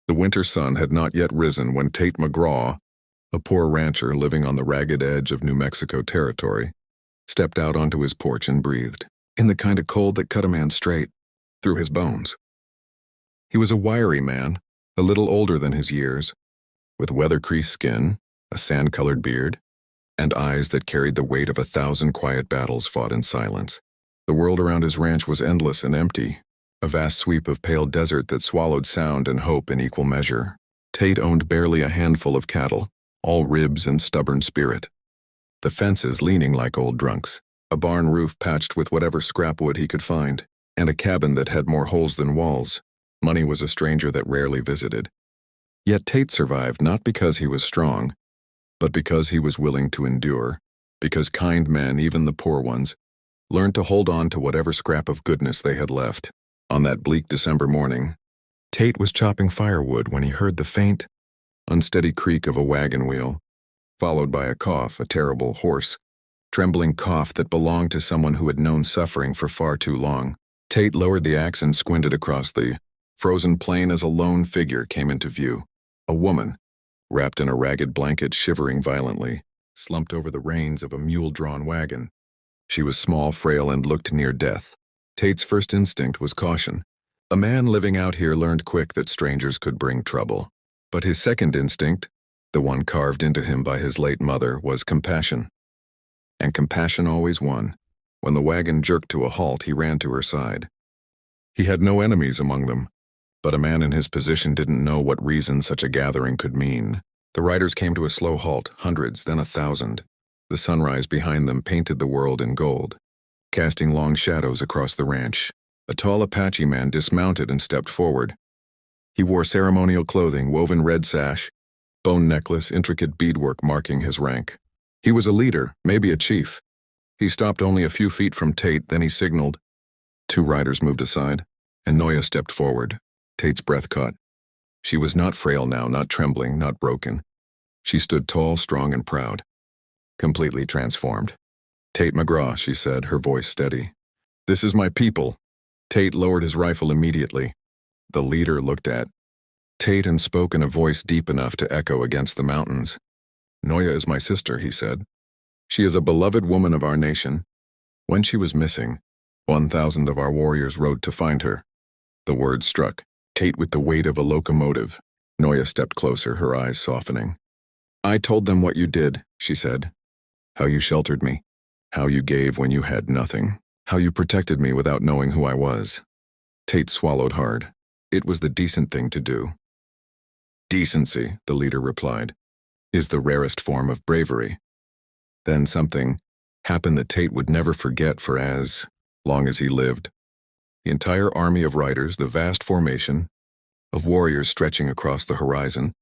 The winter sun had not yet risen when Tate McGraw, a poor rancher living on the ragged edge of New Mexico territory, stepped out onto his porch and breathed, in the kind of cold that cut a man straight through his bones. He was a wiry man, a little older than his years, with weather-creased skin, a sand-colored beard, and eyes that carried the weight of 1,000 quiet battles fought in silence. The world around his ranch was endless and empty, a vast sweep of pale desert that swallowed sound and hope in equal measure. Tate owned barely a handful of cattle, all ribs and stubborn spirit. The fences leaning like old drunks, a barn roof patched with whatever scrap wood he could find, and a cabin that had more holes than walls. Money was a stranger that rarely visited. Yet Tate survived not because he was strong, but because he was willing to endure, because kind men, even the poor ones, learned to hold on to whatever scrap of goodness they had left. On that bleak December morning, Tate was chopping firewood when he heard the faint, unsteady creak of a wagon wheel, followed by a cough, a terrible, hoarse, trembling cough that belonged to someone who had known suffering for far too long. Tate lowered the axe and squinted across the frozen plain as a lone figure came into view. A woman, wrapped in a ragged blanket, shivering violently, slumped over the reins of a mule-drawn wagon. She was small, frail, and looked near death. Tate's first instinct was caution. A man living out here learned quick that strangers could bring trouble. But his second instinct, the one carved into him by his late mother, was compassion. And compassion always won. When the wagon jerked to a halt, he ran to her side. He had no enemies among them, but a man in his position didn't know what reason such a gathering could mean. The riders came to a slow halt, hundreds, then 1,000. The sunrise behind them painted the world in gold, casting long shadows across the ranch. A tall Apache man dismounted and stepped forward. He wore ceremonial clothing, woven red sash, bone necklace, intricate beadwork marking his rank. He was a leader, maybe a chief. He stopped only a few feet from Tate, then he signaled. 2 riders moved aside, and Noya stepped forward. Tate's breath caught. She was not frail now, not trembling, not broken. She stood tall, strong, and proud, completely transformed. "Tate McGraw," she said, her voice steady. "This is my people." Tate lowered his rifle immediately. The leader looked at Tate and spoke in a voice deep enough to echo against the mountains. "Noya is my sister," he said. "She is a beloved woman of our nation. When she was missing, 1,000 of our warriors rode to find her." The words struck Tate with the weight of a locomotive. Noya stepped closer, her eyes softening. "I told them what you did," she said. "How you sheltered me. How you gave when you had nothing. How you protected me without knowing who I was." Tate swallowed hard. It was the decent thing to do. "Decency," the leader replied, "is the rarest form of bravery." Then something happened that Tate would never forget for as long as he lived. The entire army of riders, the vast formation of warriors stretching across the horizon,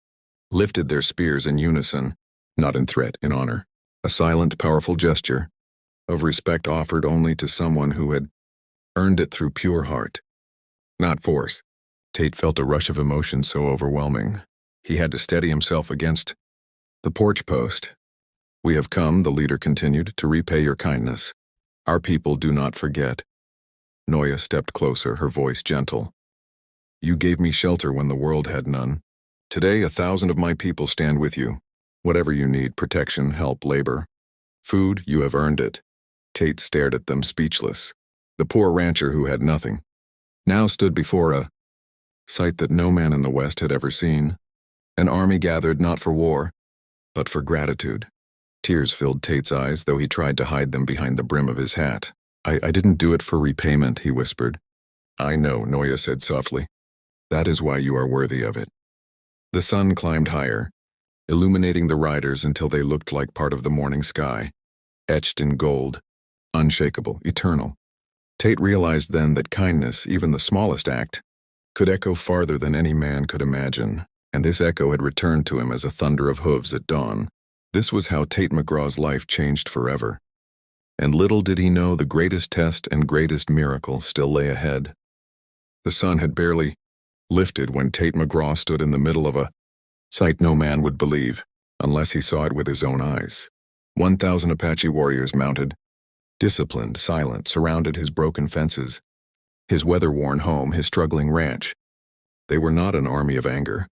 lifted their spears in unison, not in threat, in honor. A silent, powerful gesture of respect offered only to someone who had earned it through pure heart, not force. Tate felt a rush of emotion so overwhelming, he had to steady himself against the porch post. "We have come," the leader continued, "to repay your kindness. Our people do not forget." Noya stepped closer, her voice gentle. "You gave me shelter when the world had none. Today 1,000 of my people stand with you. Whatever you need, protection, help, labor, food, you have earned it." Tate stared at them, speechless. The poor rancher who had nothing now stood before a sight that no man in the West had ever seen. An army gathered not for war, but for gratitude. Tears filled Tate's eyes, though he tried to hide them behind the brim of his hat. I didn't do it for repayment," he whispered. "I know," Noya said softly. "That is why you are worthy of it." The sun climbed higher, illuminating the riders until they looked like part of the morning sky, etched in gold, unshakable, eternal. Tate realized then that kindness, even the smallest act, could echo farther than any man could imagine, and this echo had returned to him as a thunder of hooves at dawn. This was how Tate McGraw's life changed forever. And little did he know the greatest test and greatest miracle still lay ahead. The sun had barely lifted when Tate McGraw stood in the middle of a sight no man would believe, unless he saw it with his own eyes. 1,000 Apache warriors mounted, disciplined, silent, surrounded his broken fences, his weather-worn home, his struggling ranch. They were not an army of anger.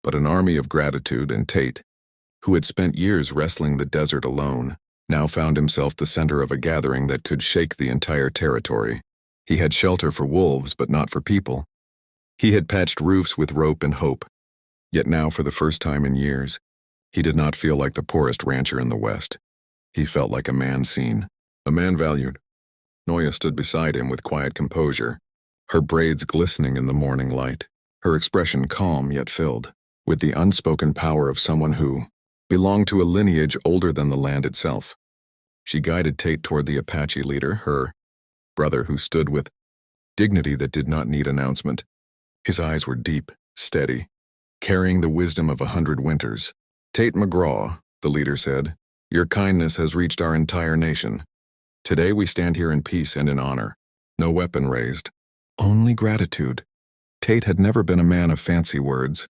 but an army of gratitude, and Tate, who had spent years wrestling the desert alone, now found himself the center of a gathering that could shake the entire territory. He had shelter for wolves, but not for people. He had patched roofs with rope and hope. Yet now, for the first time in years, he did not feel like the poorest rancher in the West. He felt like a man seen, a man valued. Noya stood beside him with quiet composure, her braids glistening in the morning light, her expression calm yet filled with the unspoken power of someone who belonged to a lineage older than the land itself. She guided Tate toward the Apache leader, her brother, who stood with dignity that did not need announcement. His eyes were deep, steady, carrying the wisdom of 100 winters. "Tate McGraw," the leader said, "your kindness has reached our entire nation. Today we stand here in peace and in honor. No weapon raised, only gratitude." Tate had never been a man of fancy words.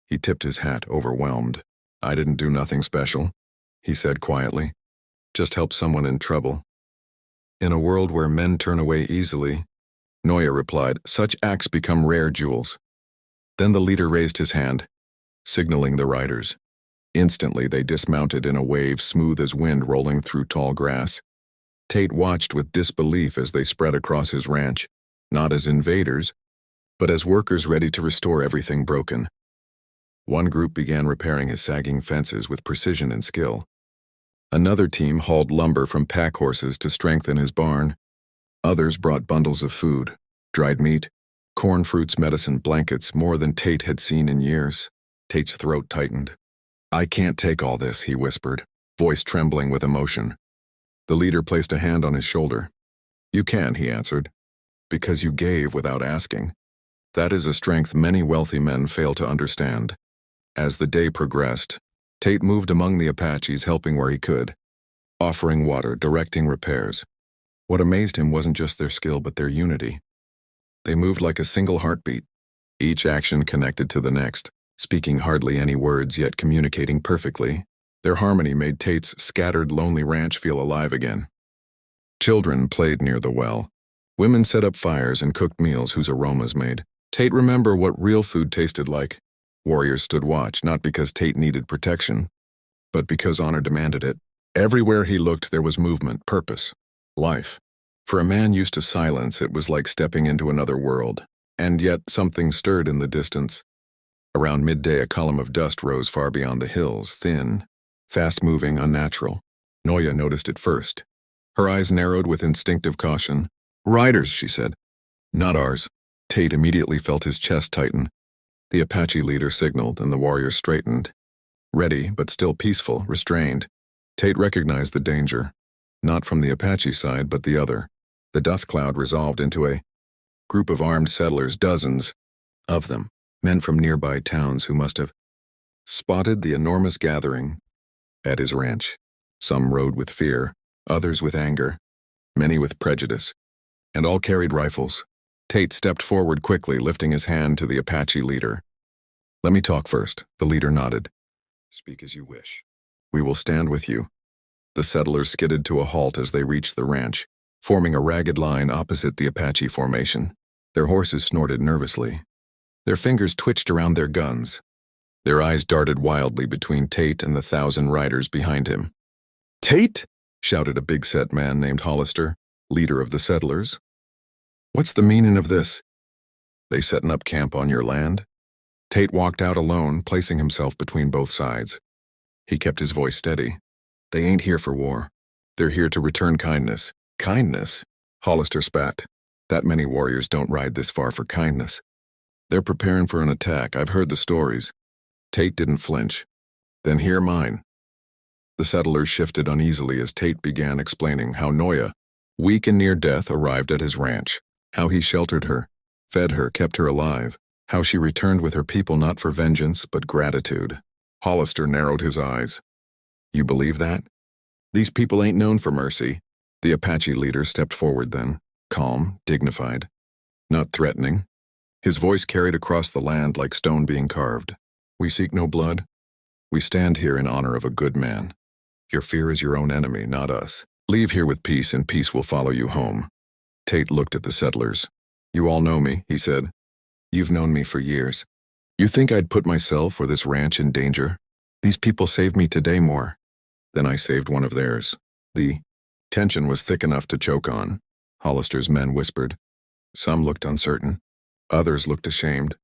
He tipped his hat, overwhelmed. "I didn't do nothing special," he said quietly. "Just help someone in trouble." "In a world where men turn away easily," Noya replied, "such acts become rare jewels." Then the leader raised his hand, signaling the riders. Instantly they dismounted in a wave smooth as wind rolling through tall grass. Tate watched with disbelief as they spread across his ranch, not as invaders, but as workers ready to restore everything broken. One group began repairing his sagging fences with precision and skill. Another team hauled lumber from pack horses to strengthen his barn. Others brought bundles of food, dried meat, corn, fruits, medicine, blankets, more than Tate had seen in years. Tate's throat tightened. "I can't take all this," he whispered, voice trembling with emotion. The leader placed a hand on his shoulder. "You can," he answered, "because you gave without asking. That is a strength many wealthy men fail to understand." As the day progressed, Tate moved among the Apaches, helping where he could, offering water, directing repairs. What amazed him wasn't just their skill, but their unity. They moved like a single heartbeat, each action connected to the next, speaking hardly any words yet communicating perfectly. Their harmony made Tate's scattered, lonely ranch feel alive again. Children played near the well. Women set up fires and cooked meals whose aromas made Tate remember what real food tasted like. Warriors stood watch, not because Tate needed protection, but because honor demanded it. Everywhere he looked there was movement, purpose, life. For a man used to silence, it was like stepping into another world. And yet something stirred in the distance. Around midday a column of dust rose far beyond the hills, thin, fast-moving, unnatural. Noya noticed it first. Her eyes narrowed with instinctive caution. "Riders," she said. "Not ours." Tate immediately felt his chest tighten. The Apache leader signaled, and the warriors straightened. Ready, but still peaceful, restrained. Tate recognized the danger. Not from the Apache side, but the other. The dust cloud resolved into a group of armed settlers, dozens of them, men from nearby towns who must have spotted the enormous gathering at his ranch. Some rode with fear, others with anger, many with prejudice, and all carried rifles. Tate stepped forward quickly, lifting his hand to the Apache leader. "Let me talk first," the leader nodded. "Speak as you wish. We will stand with you." The settlers skidded to a halt as they reached the ranch, forming a ragged line opposite the Apache formation. Their horses snorted nervously. Their fingers twitched around their guns. Their eyes darted wildly between Tate and the 1,000 riders behind him. "Tate!" shouted a big-set man named Hollister, leader of the settlers. "What's the meaning of this? They setting up camp on your land?" Tate walked out alone, placing himself between both sides. He kept his voice steady. "They ain't here for war. They're here to return kindness." "Kindness?" Hollister spat. "That many warriors don't ride this far for kindness. They're preparing for an attack. I've heard the stories." Tate didn't flinch. "Then hear mine." The settlers shifted uneasily as Tate began explaining how Noya, weak and near death, arrived at his ranch. How he sheltered her, fed her, kept her alive. How she returned with her people not for vengeance, but gratitude. Hollister narrowed his eyes. "You believe that? These people ain't known for mercy." The Apache leader stepped forward then, calm, dignified, not threatening. His voice carried across the land like stone being carved. "We seek no blood. We stand here in honor of a good man. Your fear is your own enemy, not us. Leave here with peace, and peace will follow you home." Tate looked at the settlers. "You all know me," he said. "You've known me for years. You think I'd put myself or this ranch in danger? These people saved me today more than I saved one of theirs. The tension was thick enough to choke on, Hollister's men whispered. Some looked uncertain. Others looked ashamed.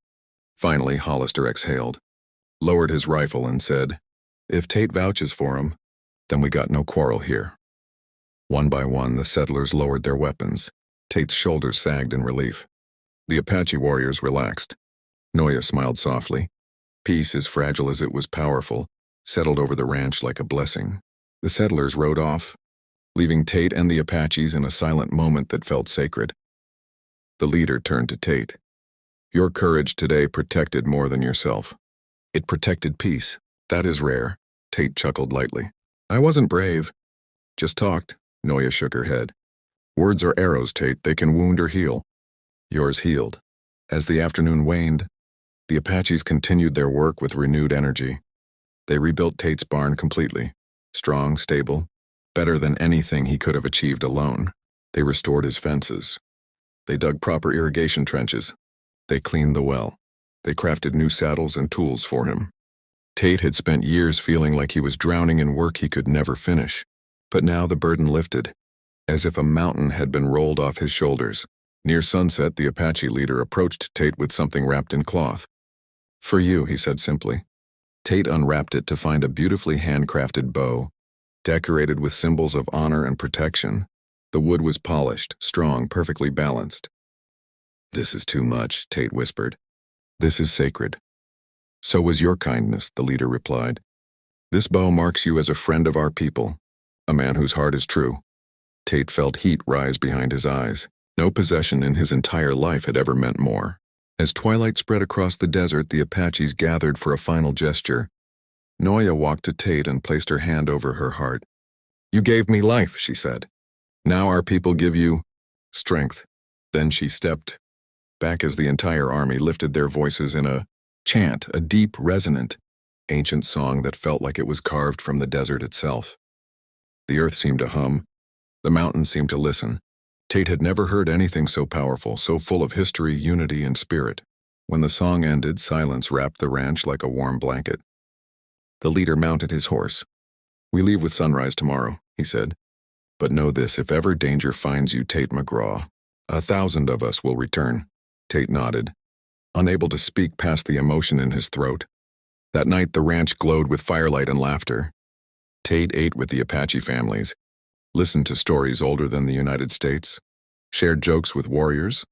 Finally, Hollister exhaled, lowered his rifle and said, "If Tate vouches for him, then we got no quarrel here." One by one, the settlers lowered their weapons. Tate's shoulders sagged in relief. The Apache warriors relaxed. Noya smiled softly. Peace, as fragile as it was powerful, settled over the ranch like a blessing. The settlers rode off, leaving Tate and the Apaches in a silent moment that felt sacred. The leader turned to Tate. "Your courage today protected more than yourself. It protected peace. That is rare." Tate chuckled lightly. "I wasn't brave. Just talked." Noya shook her head. "Words are arrows, Tate. They can wound or heal. Yours healed." As the afternoon waned, the Apaches continued their work with renewed energy. They rebuilt Tate's barn completely. Strong, stable, better than anything he could have achieved alone. They restored his fences. They dug proper irrigation trenches. They cleaned the well. They crafted new saddles and tools for him. Tate had spent years feeling like he was drowning in work he could never finish. But now the burden lifted, as if a mountain had been rolled off his shoulders. Near sunset, the Apache leader approached Tate with something wrapped in cloth. "For you," he said simply. Tate unwrapped it to find a beautifully handcrafted bow, decorated with symbols of honor and protection. The wood was polished, strong, perfectly balanced. "This is too much," Tate whispered. "This is sacred." "So was your kindness," the leader replied. "This bow marks you as a friend of our people, a man whose heart is true." Tate felt heat rise behind his eyes. No possession in his entire life had ever meant more. As twilight spread across the desert, the Apaches gathered for a final gesture. Noya walked to Tate and placed her hand over her heart. "You gave me life," she said. "Now our people give you strength." Then she stepped back as the entire army lifted their voices in a chant, a deep, resonant, ancient song that felt like it was carved from the desert itself. The earth seemed to hum. The mountains seemed to listen. Tate had never heard anything so powerful, so full of history, unity, and spirit. When the song ended, silence wrapped the ranch like a warm blanket. The leader mounted his horse. "We leave with sunrise tomorrow," he said. "But know this, if ever danger finds you, Tate McGraw, 1,000 of us will return." Tate nodded, unable to speak past the emotion in his throat. That night, the ranch glowed with firelight and laughter. Tate ate with the Apache families, listened to stories older than the United States, shared jokes with warriors,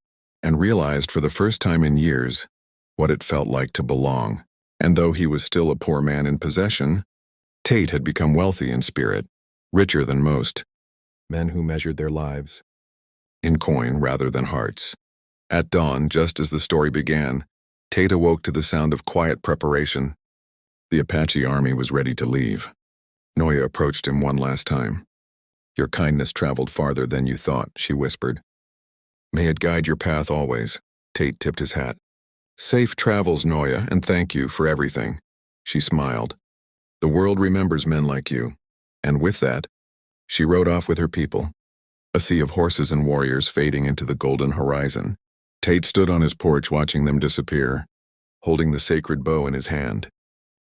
and realized for the first time in years what it felt like to belong. And though he was still a poor man in possession, Tate had become wealthy in spirit, richer than most men who measured their lives in coin rather than hearts. At dawn, just as the story began, Tate awoke to the sound of quiet preparation. The Apache army was ready to leave. Noya approached him one last time. "Your kindness traveled farther than you thought," she whispered. "May it guide your path always." Tate tipped his hat. "Safe travels, Noya, and thank you for everything." She smiled. "The world remembers men like you." And with that, she rode off with her people, a sea of horses and warriors fading into the golden horizon. Tate stood on his porch watching them disappear, holding the sacred bow in his hand.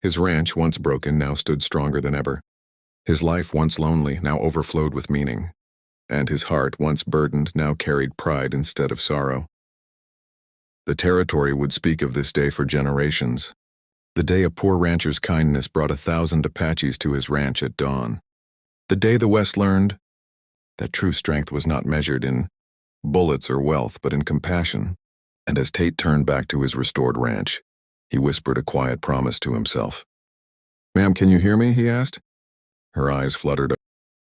His ranch, once broken, now stood stronger than ever. His life, once lonely, now overflowed with meaning. And his heart, once burdened, now carried pride instead of sorrow. The territory would speak of this day for generations. The day a poor rancher's kindness brought 1,000 Apaches to his ranch at dawn. The day the West learned that true strength was not measured in bullets or wealth, but in compassion. And as Tate turned back to his restored ranch, he whispered a quiet promise to himself. "Ma'am, can you hear me?" he asked. Her eyes fluttered